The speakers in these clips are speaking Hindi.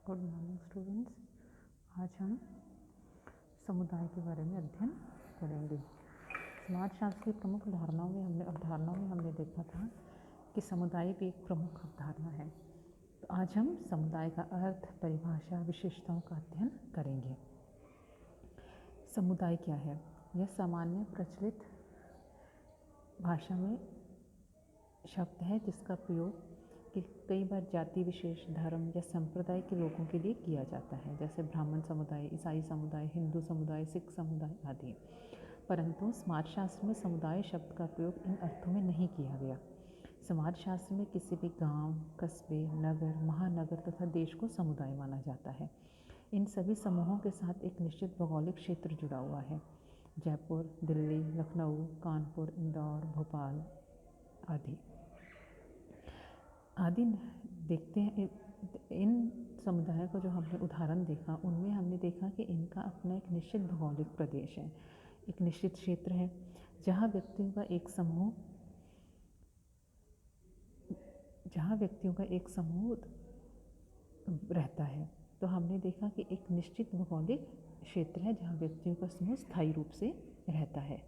Good morning students. आज हम समुदाय के बारे में अध्ययन करेंगे। समाजशास्त्र की प्रमुख अवधारणाओं में हमने देखा था कि समुदाय भी एक प्रमुख अवधारणा है। तो आज हम समुदाय का अर्थ, परिभाषा, विशेषताओं का अध्ययन करेंगे। समुदाय क्या है? यह सामान्य प्रचलित भाषा में शब्द है जिसका प्रयोग कि कई बार जाति विशेष, धर्म या संप्रदाय के लोगों के लिए किया जाता है, जैसे ब्राह्मण समुदाय, ईसाई समुदाय, हिंदू समुदाय, सिख समुदाय आदि। परंतु समाजशास्त्र में समुदाय शब्द का प्रयोग इन अर्थों में नहीं किया गया। समाजशास्त्र में किसी भी गांव, कस्बे, नगर, महानगर तथा देश को समुदाय माना जाता है। इन सभी समूहों के साथ एक निश्चित भौगोलिक क्षेत्र जुड़ा हुआ है। जयपुर, दिल्ली, लखनऊ, कानपुर, इंदौर, भोपाल आदि देखते हैं। इन समुदायों को जो हमने उदाहरण देखा, उनमें हमने देखा कि इनका अपना एक निश्चित भौगोलिक प्रदेश है, एक निश्चित क्षेत्र है जहाँ व्यक्तियों का एक समूह रहता है। तो हमने देखा कि एक निश्चित भौगोलिक क्षेत्र है जहाँ व्यक्तियों का समूह स्थायी रूप से रहता है,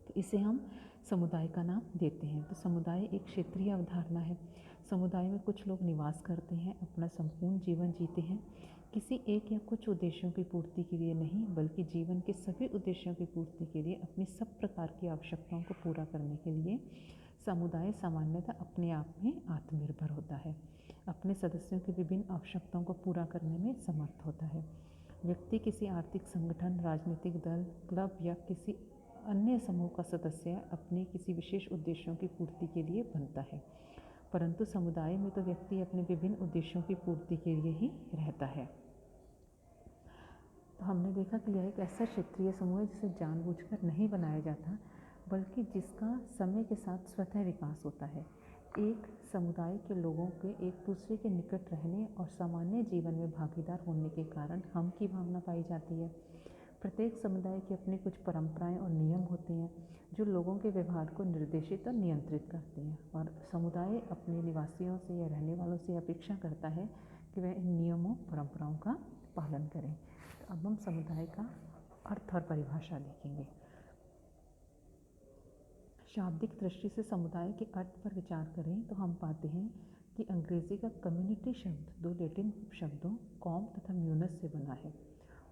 तो इसे हम समुदाय का नाम देते हैं। तो समुदाय एक क्षेत्रीय अवधारणा है। समुदाय में कुछ लोग निवास करते हैं, अपना संपूर्ण जीवन जीते हैं, किसी एक या कुछ उद्देश्यों की पूर्ति के लिए नहीं, बल्कि जीवन के सभी उद्देश्यों की पूर्ति के लिए अपनी सब प्रकार की आवश्यकताओं को पूरा करने के लिए समुदाय सामान्यतः अपने आप में आत्मनिर्भर होता है, अपने सदस्यों की विभिन्न आवश्यकताओं को पूरा करने में समर्थ होता है। व्यक्ति किसी आर्थिक संगठन, राजनीतिक दल, क्लब या किसी अन्य समूह का सदस्य अपने किसी विशेष उद्देश्यों की पूर्ति के लिए बनता है, परंतु समुदाय में तो व्यक्ति अपने विभिन्न उद्देश्यों की पूर्ति के लिए ही रहता है। तो हमने देखा कि यह एक ऐसा क्षेत्रीय समूह है जिसे जानबूझकर नहीं बनाया जाता, बल्कि जिसका समय के साथ स्वतः विकास होता है। एक समुदाय के लोगों के एक दूसरे के निकट रहने और सामान्य जीवन में भागीदार होने के कारण हम की भावना पाई जाती है। प्रत्येक समुदाय के अपने कुछ परंपराएं और नियम होते हैं जो लोगों के व्यवहार को निर्देशित और नियंत्रित करते हैं, और समुदाय अपने निवासियों से या रहने वालों से अपेक्षा करता है कि वह इन नियमों, परंपराओं का पालन करें। तो अब हम समुदाय का अर्थ और परिभाषा देखेंगे। शाब्दिक दृष्टि से समुदाय के अर्थ पर विचार करें तो हम पाते हैं कि अंग्रेजी का कम्युनिटी शब्द दो लैटिन शब्दों कॉम तथा म्यूनस से बना है।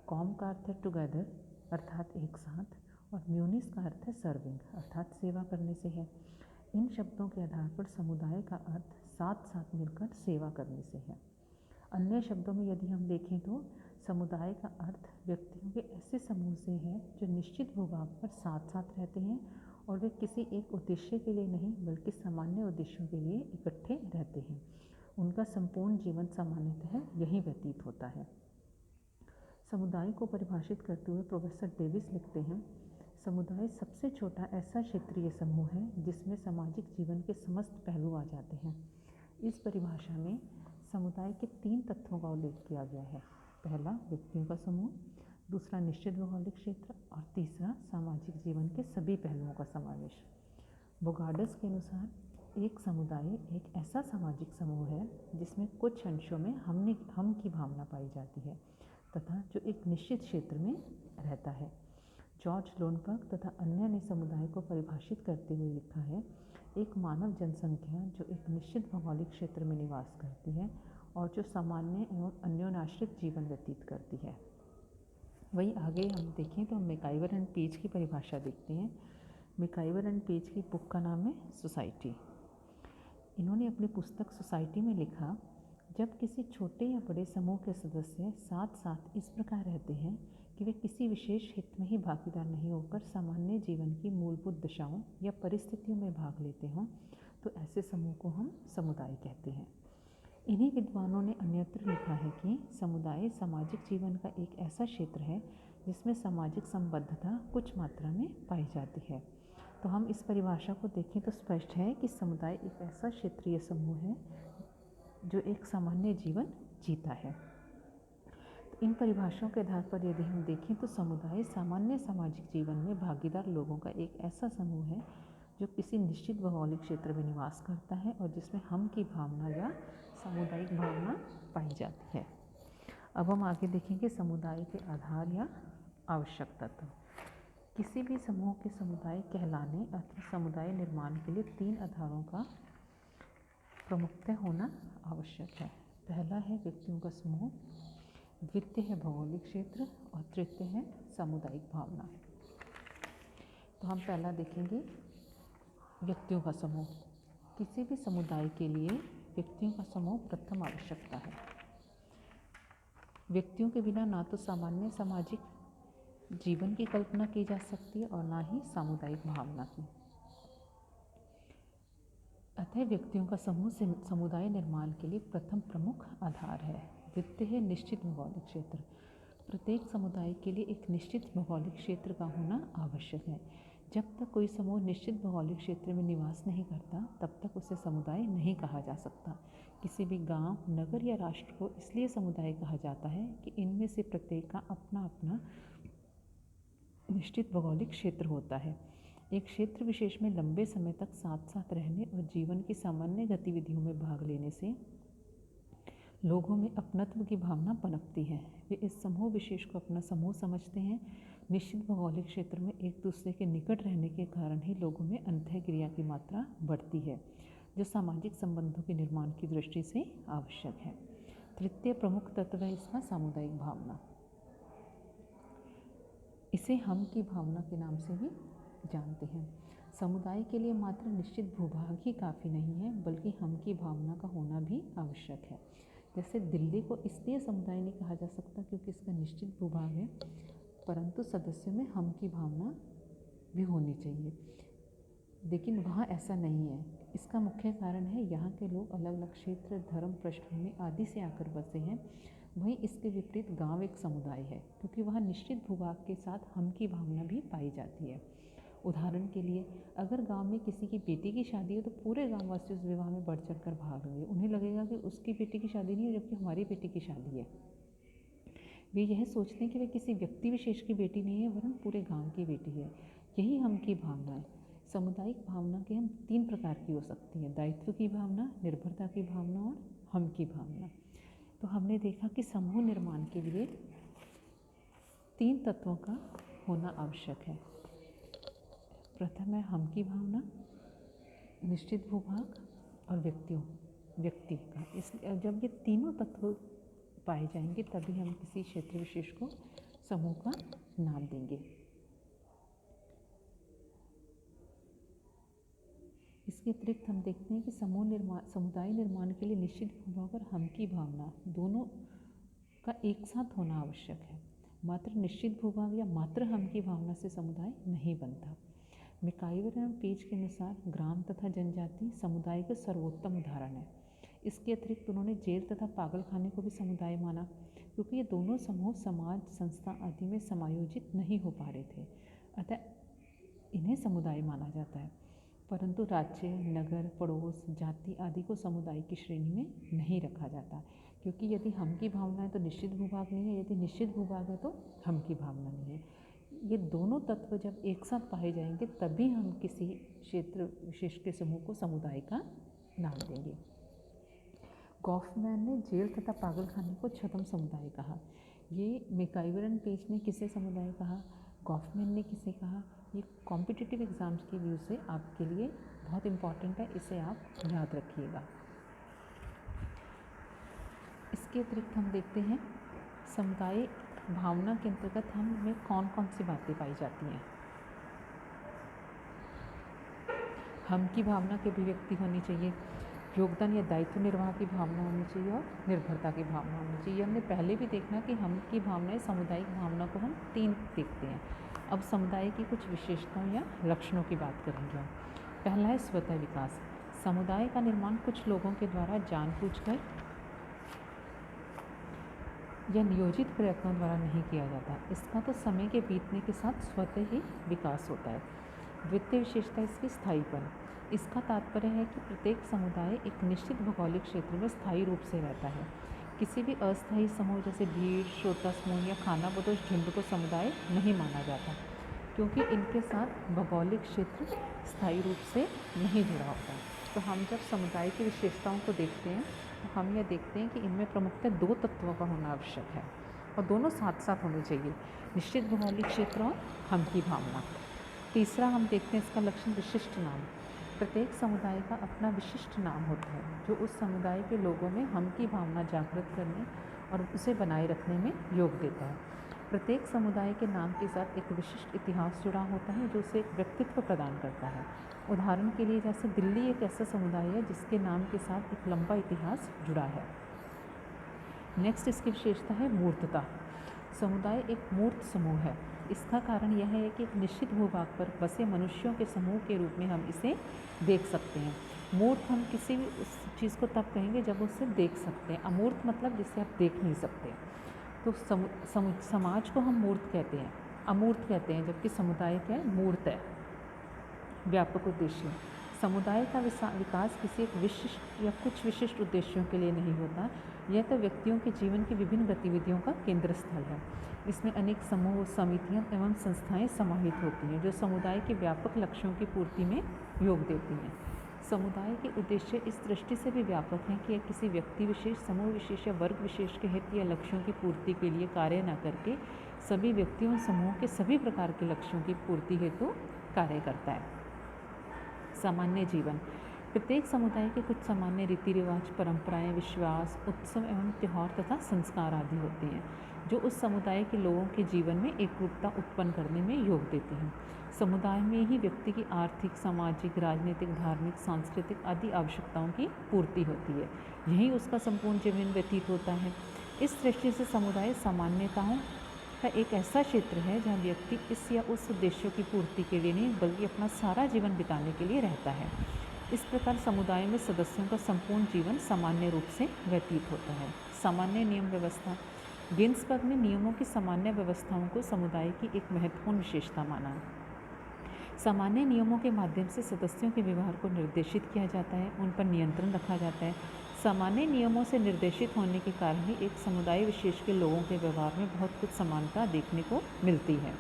कॉम का अर्थ है टुगेदर अर्थात एक साथ, और म्यूनिस का अर्थ है सर्विंग अर्थात सेवा करने से है। इन शब्दों के आधार पर समुदाय का अर्थ साथ साथ मिलकर सेवा करने से है। अन्य शब्दों में यदि हम देखें तो समुदाय का अर्थ व्यक्तियों के ऐसे समूह से है जो निश्चित भूभाग पर साथ साथ रहते हैं और वे किसी एक उद्देश्य के लिए नहीं, बल्कि सामान्य उद्देश्यों के लिए इकट्ठे रहते हैं। उनका संपूर्ण जीवन सामान्यतः यही व्यतीत होता है। समुदाय को परिभाषित करते हुए प्रोफेसर डेविस लिखते हैं, समुदाय सबसे छोटा ऐसा क्षेत्रीय समूह है जिसमें सामाजिक जीवन के समस्त पहलू आ जाते हैं। इस परिभाषा में समुदाय के 3 तत्वों का उल्लेख किया गया है। पहला व्यक्तियों का समूह, दूसरा निश्चित भौगोलिक क्षेत्र, और तीसरा सामाजिक जीवन के सभी पहलुओं का समावेश। बोगार्डस के अनुसार एक समुदाय एक ऐसा सामाजिक समूह है जिसमें कुछ अंशों में हम की भावना पाई जाती है तथा जो एक निश्चित क्षेत्र में रहता है। जॉर्ज लोनबर्ग तथा अन्य ने समुदाय को परिभाषित करते हुए लिखा है, एक मानव जनसंख्या जो एक निश्चित भौगोलिक क्षेत्र में निवास करती है और जो सामान्य एवं अन्योन्याश्रित जीवन व्यतीत करती है। वही आगे हम देखें तो हम मैकाइवर एंड पेज की परिभाषा देखते हैं। मैकाइवर एंड पेज की बुक का नाम है सोसाइटी। इन्होंने अपनी पुस्तक सोसाइटी में लिखा, जब किसी छोटे या बड़े समूह के सदस्य साथ साथ इस प्रकार रहते हैं कि वे किसी विशेष हित में ही भागीदार नहीं होकर सामान्य जीवन की मूलभूत दशाओं या परिस्थितियों में भाग लेते हों, तो ऐसे समूह को हम समुदाय कहते हैं। इन्हीं विद्वानों ने अन्यत्र लिखा है कि समुदाय सामाजिक जीवन का एक ऐसा क्षेत्र है जिसमें सामाजिक संबद्धता कुछ मात्रा में पाई जाती है। तो हम इस परिभाषा को देखें तो स्पष्ट है कि समुदाय एक ऐसा क्षेत्रीय समूह है जो एक सामान्य जीवन जीता है। तो इन परिभाषाओं के आधार पर यदि हम देखें तो समुदाय सामान्य सामाजिक जीवन में भागीदार लोगों का एक ऐसा समूह है जो किसी निश्चित भौगोलिक क्षेत्र में निवास करता है और जिसमें हम की भावना या सामुदायिक भावना पाई जाती है। अब हम आगे देखेंगे समुदाय के आधार या आवश्यक तत्व। किसी भी समूह के समुदाय कहलाने अथवा समुदाय निर्माण के लिए 3 आधारों का प्रमुखतः होना आवश्यक है। पहला है व्यक्तियों का समूह, द्वितीय है भौगोलिक क्षेत्र और तृतीय है सामुदायिक भावना। तो हम पहला देखेंगे व्यक्तियों का समूह। किसी भी समुदाय के लिए व्यक्तियों का समूह प्रथम आवश्यकता है। व्यक्तियों के बिना ना तो सामान्य सामाजिक जीवन की कल्पना की जा सकती है और ना ही सामुदायिक भावना की। अतः व्यक्तियों का समूह समुदाय निर्माण के लिए प्रथम प्रमुख आधार है। द्वितीय है निश्चित भौगोलिक क्षेत्र। प्रत्येक समुदाय के लिए एक निश्चित भौगोलिक क्षेत्र का होना आवश्यक है। जब तक कोई समूह निश्चित भौगोलिक क्षेत्र में निवास नहीं करता तब तक उसे समुदाय नहीं कहा जा सकता। किसी भी गांव, नगर या राष्ट्र को इसलिए समुदाय कहा जाता है कि इनमें से प्रत्येक का अपना अपना निश्चित भौगोलिक क्षेत्र होता है। एक क्षेत्र विशेष में लंबे समय तक साथ साथ रहने और जीवन की सामान्य गतिविधियों में भाग लेने से लोगों में अपनत्व की भावना पनपती है। वे इस समूह विशेष को अपना समूह समझते हैं। निश्चित भौगोलिक क्षेत्र में एक दूसरे के निकट रहने के कारण ही लोगों में अंतःक्रिया की मात्रा बढ़ती है, जो सामाजिक संबंधों के निर्माण की दृष्टि से आवश्यक है। तृतीय प्रमुख तत्व है इसका सामुदायिक भावना। इसे हम की भावना के नाम से भी जानते हैं। समुदाय के लिए मात्र निश्चित भूभाग ही काफ़ी नहीं है, बल्कि हम की भावना का होना भी आवश्यक है। जैसे दिल्ली को इसलिए समुदाय नहीं कहा जा सकता क्योंकि इसका निश्चित भूभाग है, परंतु सदस्यों में हम की भावना भी होनी चाहिए, लेकिन वहाँ ऐसा नहीं है। इसका मुख्य कारण है यहाँ के लोग अलग अलग क्षेत्र, धर्म, पृष्ठभूमि आदि से आकर बसे हैं। वहीं इसके विपरीत गांव एक समुदाय है क्योंकि वहाँ निश्चित भूभाग के साथ हम की भावना भी पाई जाती है। उदाहरण के लिए अगर गांव में किसी की बेटी की शादी हो तो पूरे गाँव वासी उस विवाह में बढ़ चढ़ कर भाग लेंगे। उन्हें लगेगा कि उसकी बेटी की शादी नहीं है जबकि हमारी बेटी की शादी है। वे यह सोचते हैं कि वे किसी व्यक्ति विशेष की बेटी नहीं है वरन पूरे गाँव की बेटी है। यही हम की भावना है। सामुदायिक भावना के हम 3 प्रकार की हो सकती है: दायित्व की भावना, निर्भरता की भावना और हम की भावना। तो हमने देखा कि समूह निर्माण के लिए 3 तत्वों का होना आवश्यक है। प्रथम है हम की भावना, निश्चित भूभाग और व्यक्ति का। इसलिए जब ये तीनों तत्व पाए जाएंगे तभी हम किसी क्षेत्र विशेष को समूह का नाम देंगे। इसके अतिरिक्त हम देखते हैं कि समुदाय निर्माण के लिए निश्चित भूभाग और हम की भावना दोनों का एक साथ होना आवश्यक है। मात्र निश्चित भूभाग या मात्र हम की भावना से समुदाय नहीं बनता। मैकाइवर एवं पेज के अनुसार ग्राम तथा जनजाति समुदाय के सर्वोत्तम उदाहरण है। इसके अतिरिक्त उन्होंने जेल तथा पागलखाने को भी समुदाय माना क्योंकि ये दोनों समूह समाज, संस्था आदि में समायोजित नहीं हो पा रहे थे, अतः इन्हें समुदाय माना जाता है। परंतु राज्य, नगर, पड़ोस, जाति आदि को समुदाय की श्रेणी में नहीं रखा जाता क्योंकि यदि हम की भावना है तो निश्चित भूभाग नहीं है, यदि निश्चित भूभाग है तो हम की भावना नहीं है। ये दोनों तत्व जब एक साथ पाए जाएंगे तभी हम किसी क्षेत्र विशेष के समूह को समुदाय का नाम देंगे। गॉफमैन ने जेल तथा पागलखाने को छद्म समुदाय कहा। ये मैकाइवर एंड पेज ने किसे समुदाय कहा, गॉफमैन ने किसे कहा, ये कॉम्पिटिटिव एग्ज़ाम्स के व्यू से आपके लिए बहुत इम्पॉर्टेंट है, इसे आप याद रखिएगा। इसके अतिरिक्त हम देखते हैं समुदाय भावना के अंतर्गत हमें कौन कौन सी बातें पाई जाती हैं। हम की भावना की अभिव्यक्ति होनी चाहिए, योगदान या दायित्व निर्वाह की भावना होनी चाहिए और निर्भरता की भावना होनी चाहिए। हमने पहले भी देखना कि हम की भावनाएं सामुदायिक भावना को हम 3 देखते हैं। अब समुदाय की कुछ विशेषताओं या लक्षणों की बात करेंगे हम। पहला है स्वतः विकास। समुदाय का निर्माण कुछ लोगों के द्वारा जानबूझकर या नियोजित प्रयत्नों द्वारा नहीं किया जाता। इसका तो समय के बीतने के साथ स्वतः ही विकास होता है। द्वितीय विशेषता इसकी स्थायीपन। इसका तात्पर्य है कि प्रत्येक समुदाय एक निश्चित भौगोलिक क्षेत्र में स्थायी रूप से रहता है। किसी भी अस्थायी समूह जैसे भीड़, श्रोता समूह या खानाबदोश झुंड को समुदाय नहीं माना जाता क्योंकि इनके साथ भौगोलिक क्षेत्र स्थायी रूप से नहीं जुड़ा होता। तो हम जब समुदाय की विशेषताओं को देखते हैं तो हम यह देखते हैं कि इनमें प्रमुखतः 2 तत्वों का होना आवश्यक है और दोनों साथ साथ होने चाहिए, निश्चित भौगोलिक क्षेत्र और हम की भावना। तीसरा हम देखते हैं इसका लक्षण विशिष्ट नाम। प्रत्येक समुदाय का अपना विशिष्ट नाम होता है जो उस समुदाय के लोगों में हम की भावना जागृत करने और उसे बनाए रखने में योग देता है। प्रत्येक समुदाय के नाम के साथ एक विशिष्ट इतिहास जुड़ा होता है जो उसे एक व्यक्तित्व प्रदान करता है। उदाहरण के लिए जैसे दिल्ली एक ऐसा समुदाय है जिसके नाम के साथ एक लंबा इतिहास जुड़ा है। नेक्स्ट इसकी विशेषता है मूर्तता। समुदाय एक मूर्त समूह है। इसका कारण यह है कि एक निश्चित भूभाग पर बसे मनुष्यों के समूह के रूप में हम इसे देख सकते हैं। मूर्त हम किसी भी उस चीज़ को तब कहेंगे जब उसे देख सकते हैं। अमूर्त मतलब जिसे आप देख नहीं सकते। तो समाज को हम मूर्त कहते हैं, अमूर्त कहते हैं, जबकि समुदाय क्या है, मूर्त है। व्यापक उद्देश्य। समुदाय का विकास किसी एक विशिष्ट या कुछ विशिष्ट उद्देश्यों के लिए नहीं होता। यह तो व्यक्तियों के जीवन की विभिन्न गतिविधियों का केंद्र स्थल है। इसमें अनेक समूह, समितियां एवं संस्थाएं समाहित होती हैं जो समुदाय के व्यापक लक्ष्यों की पूर्ति में योग देती हैं। समुदाय के उद्देश्य इस दृष्टि से भी व्यापक हैं कि यह किसी व्यक्ति विशेष, समूह विशेष या वर्ग विशेष के हित या लक्ष्यों की पूर्ति के लिए कार्य न करके सभी व्यक्तियों और समूह के सभी प्रकार के लक्ष्यों की पूर्ति हेतु कार्य करता है। सामान्य जीवन। प्रत्येक समुदाय के कुछ सामान्य रीति रिवाज, परंपराएं, विश्वास, उत्सव एवं त्यौहार तथा संस्कार आदि होते हैं जो उस समुदाय के लोगों के जीवन में एकरूपता उत्पन्न करने में योग देते हैं। समुदाय में ही व्यक्ति की आर्थिक, सामाजिक, राजनीतिक, धार्मिक, सांस्कृतिक आदि आवश्यकताओं की पूर्ति होती है। यही उसका संपूर्ण जीवन व्यतीत होता है। इस दृष्टि से समुदाय सामान्यताओं का एक ऐसा क्षेत्र है जहाँ व्यक्ति इस या उस उद्देश्यों की पूर्ति के लिए नहीं बल्कि अपना सारा जीवन बिताने के लिए रहता है। इस प्रकार समुदाय में सदस्यों का संपूर्ण जीवन सामान्य रूप से व्यतीत होता है। सामान्य नियम व्यवस्था। गिन्सबर्ग ने नियमों की सामान्य व्यवस्थाओं को समुदाय की एक महत्वपूर्ण विशेषता माना। सामान्य नियमों के माध्यम से सदस्यों के व्यवहार को निर्देशित किया जाता है, उन पर नियंत्रण रखा जाता है। सामान्य नियमों से निर्देशित होने के कारण ही एक समुदाय विशेष के लोगों के व्यवहार में बहुत कुछ समानता देखने को मिलती है।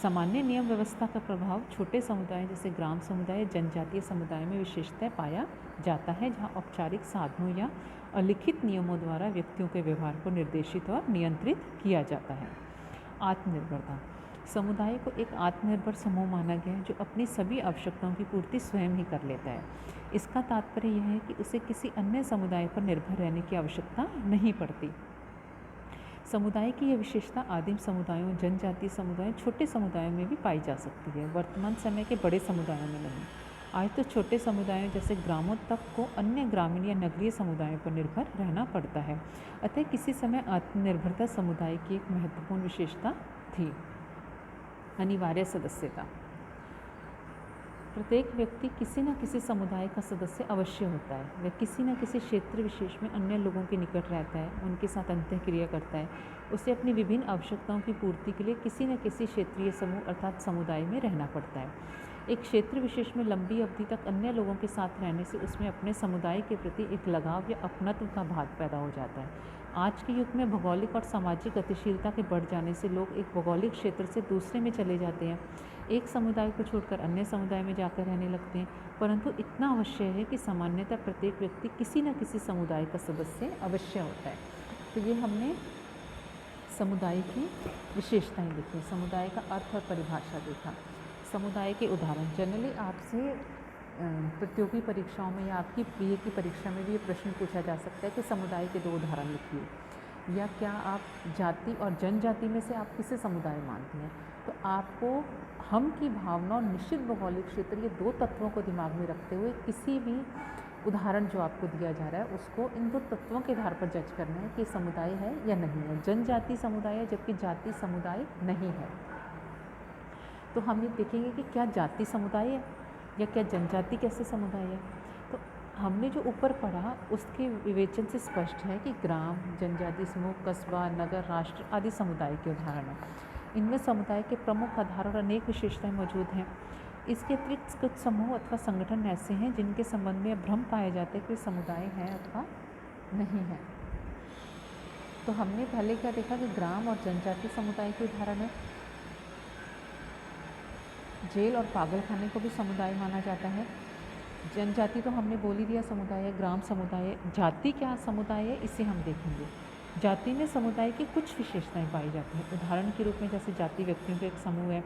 सामान्य नियम व्यवस्था का प्रभाव छोटे समुदाय जैसे ग्राम समुदाय, जनजातीय समुदाय में विशेषतः पाया जाता है, जहाँ औपचारिक साधनों या अलिखित नियमों द्वारा व्यक्तियों के व्यवहार को निर्देशित और नियंत्रित किया जाता है। आत्मनिर्भरता। समुदाय को एक आत्मनिर्भर समूह माना गया है जो अपनी सभी आवश्यकताओं की पूर्ति स्वयं ही कर लेता है। इसका तात्पर्य यह है कि उसे किसी अन्य समुदाय पर निर्भर रहने की आवश्यकता नहीं पड़ती। समुदाय की यह विशेषता आदिम समुदायों, जनजातीय समुदायों, छोटे समुदायों में भी पाई जा सकती है, वर्तमान समय के बड़े समुदायों में नहीं। आज तो छोटे समुदायों जैसे ग्रामों तक को अन्य ग्रामीण या नगरीय समुदायों पर निर्भर रहना पड़ता है। अतः किसी समय आत्मनिर्भरता समुदाय की एक महत्वपूर्ण विशेषता थी। अनिवार्य सदस्यता। प्रत्येक व्यक्ति किसी न किसी समुदाय का सदस्य अवश्य होता है। वह किसी न किसी क्षेत्र विशेष में अन्य लोगों के निकट रहता है, उनके साथ अंतःक्रिया करता है। उसे अपनी विभिन्न आवश्यकताओं की पूर्ति के लिए किसी न किसी क्षेत्रीय समूह अर्थात समुदाय में रहना पड़ता है। एक क्षेत्र विशेष में लंबी अवधि तक अन्य लोगों के साथ रहने से उसमें अपने समुदाय के प्रति एक लगाव या अपनत्व का भाव पैदा हो जाता है। आज के युग में भौगोलिक और सामाजिक गतिशीलता के बढ़ जाने से लोग एक भौगोलिक क्षेत्र से दूसरे में चले जाते हैं, एक समुदाय को छोड़कर अन्य समुदाय में जाकर रहने लगते हैं। परंतु इतना अवश्य है कि सामान्यतः प्रत्येक व्यक्ति किसी न किसी समुदाय का सदस्य अवश्य होता है। तो ये हमने समुदाय की विशेषताएं देखी, समुदाय का अर्थ और परिभाषा देखा, समुदाय के उदाहरण। जनरली आपसे प्रतियोगी परीक्षाओं में या आपकी बीए की परीक्षा में भी ये प्रश्न पूछा जा सकता है कि समुदाय के 2 उदाहरण लिखिए, या क्या आप जाति और जनजाति में से आप किसे समुदाय मानते हैं। तो आपको हम की भावना और निश्चित भौगोलिक क्षेत्र, ये 2 तत्वों को दिमाग में रखते हुए किसी भी उदाहरण जो आपको दिया जा रहा है उसको इन 2 तत्वों के आधार पर जज करना है कि समुदाय है या नहीं है। जनजाति समुदाय है जबकि जाति समुदाय नहीं है। तो हम ये देखेंगे कि क्या जाति समुदाय है या क्या जनजाति कैसे समुदाय है। तो हमने जो ऊपर पढ़ा उसके विवेचन से स्पष्ट है कि ग्राम, जनजाति समूह, कस्बा, नगर, राष्ट्र आदि समुदाय के उदाहरण हैं। इनमें समुदाय के प्रमुख आधार और अनेक विशेषताएं मौजूद हैं। इसके अतिरिक्त कुछ समूह अथवा संगठन ऐसे हैं जिनके संबंध में भ्रम पाया जाता है कि समुदाय है अथवा नहीं है। तो हमने पहले क्या देखा कि ग्राम और जनजाति समुदाय के उदाहरण है। जेल और पागलखाने को भी समुदाय माना जाता है। जनजाति तो हमने बोल ही दिया, समुदाय है, ग्राम समुदाय है। जाति क्या समुदाय है, इसे हम देखेंगे। जाति में समुदाय की कुछ विशेषताएं पाई जाती हैं। उदाहरण के रूप में जैसे जाति व्यक्तियों का एक समूह है,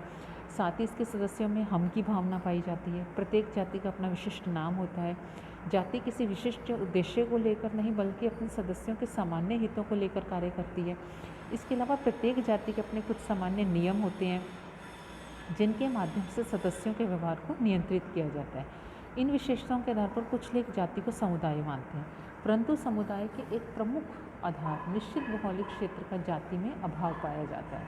साथ ही इसके सदस्यों में हम की भावना पाई जाती है। प्रत्येक जाति का अपना विशिष्ट नाम होता है। जाति किसी विशिष्ट उद्देश्य को लेकर नहीं बल्कि अपने सदस्यों के सामान्य हितों को लेकर कार्य करती है। इसके अलावा प्रत्येक जाति के अपने कुछ सामान्य नियम होते हैं जिनके माध्यम से सदस्यों के व्यवहार को नियंत्रित किया जाता है। इन विशेषताओं के आधार पर कुछ लोग जाति को समुदाय मानते हैं, परंतु समुदाय के एक प्रमुख आधार निश्चित भौगोलिक क्षेत्र का जाति में अभाव पाया जाता है।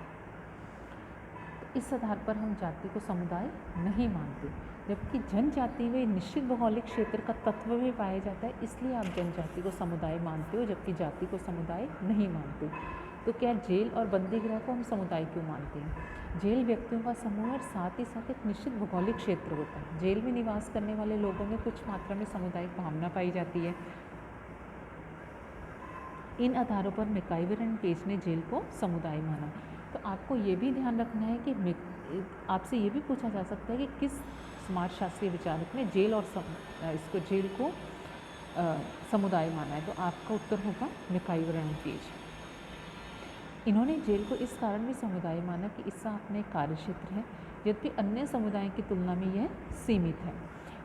तो इस आधार पर हम जाति को समुदाय नहीं मानते, जबकि जनजाति में निश्चित भौगोलिक क्षेत्र का तत्व भी पाया जाता है, इसलिए आप जनजाति को समुदाय मानते हो जबकि जाति को समुदाय नहीं मानते। तो क्या जेल और बंदी गृह को हम समुदाय क्यों मानते हैं? जेल व्यक्तियों का समूह और साथ ही साथ एक निश्चित भौगोलिक क्षेत्र होता है। जेल में निवास करने वाले लोगों में कुछ मात्रा में सामुदायिक भावना पाई जाती है। इन आधारों पर मैकाइवर एंड पेज ने जेल को समुदाय माना। तो आपको ये भी ध्यान रखना है कि आपसे ये भी पूछा जा सकता है कि किस समाजशास्त्रीय विचारक ने जेल और जेल को समुदाय माना है। तो आपका उत्तर होगा मैकाइवर एंड पेज। इन्होंने जेल को इस कारण भी समुदाय माना कि इसका अपने कार्य क्षेत्र है, जबकि अन्य समुदायों की तुलना में यह सीमित है।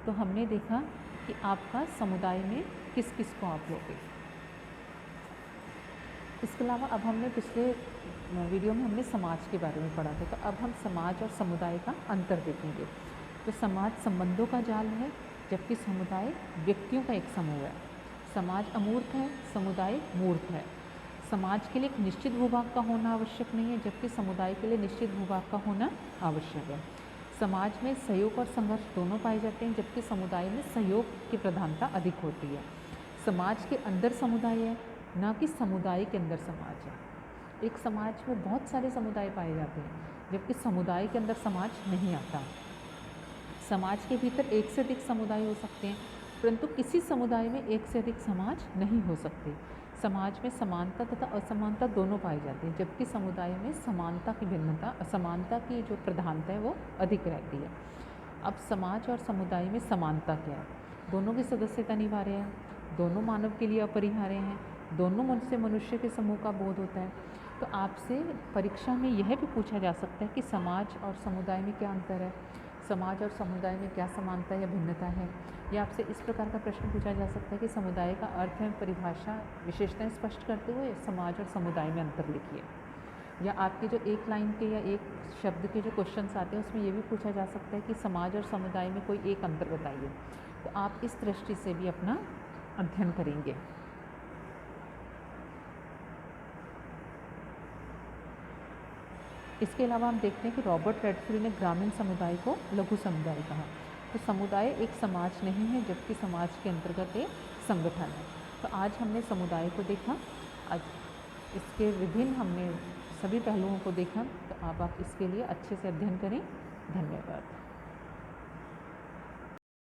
तो हमने देखा कि आपका समुदाय में किस किस को आप लोगे। इसके अलावा अब हमने पिछले वीडियो में हमने समाज के बारे में पढ़ा था, तो अब हम समाज और समुदाय का अंतर देखेंगे। तो समाज संबंधों का जाल है, जबकि समुदाय व्यक्तियों का एक समूह है। समाज अमूर्त है, समुदाय मूर्त है। समाज के लिए एक निश्चित भूभाग का होना आवश्यक नहीं है, जबकि समुदाय के लिए निश्चित भूभाग का होना आवश्यक है। समाज में सहयोग और संघर्ष दोनों पाए जाते हैं, जबकि समुदाय में सहयोग की प्रधानता अधिक होती है। समाज के अंदर समुदाय है, ना कि समुदाय के अंदर समाज है। एक समाज में बहुत सारे समुदाय पाए जाते हैं, जबकि समुदाय के अंदर समाज नहीं आता। समाज के भीतर एक से अधिक समुदाय हो सकते हैं, परंतु किसी समुदाय में एक से अधिक समाज नहीं हो सकते। समाज में समानता तथा असमानता दोनों पाई जाती है, जबकि समुदाय में समानता की भिन्नता, असमानता की जो प्रधानता है वो अधिक रहती है। अब समाज और समुदाय में समानता क्या है? दोनों की सदस्यता अनिवार्य है, दोनों मानव के लिए अपरिहार्य हैं, दोनों से मनुष्य के समूह का बोध होता है। तो आपसे परीक्षा में यह भी पूछा जा सकता है कि समाज और समुदाय में क्या अंतर है, समाज और समुदाय में क्या समानता या भिन्नता है। या आपसे इस प्रकार का प्रश्न पूछा जा सकता है कि समुदाय का अर्थ है परिभाषा विशेषताएं स्पष्ट करते हुए समाज और समुदाय में अंतर लिखिए। या आपके जो एक लाइन के या एक शब्द के जो क्वेश्चंस आते हैं उसमें ये भी पूछा जा सकता है कि समाज और समुदाय में कोई एक अंतर बताइए। तो आप इस दृष्टि से भी अपना अध्ययन करेंगे। इसके अलावा हम देखते हैं कि रॉबर्ट रेडफील्ड ने ग्रामीण समुदाय को लघु समुदाय कहा। तो समुदाय एक समाज नहीं है, जबकि समाज के अंतर्गत एक संगठन है। तो आज हमने समुदाय को देखा, आज इसके विभिन्न हमने सभी पहलुओं को देखा। तो आप इसके लिए अच्छे से अध्ययन करें। धन्यवाद।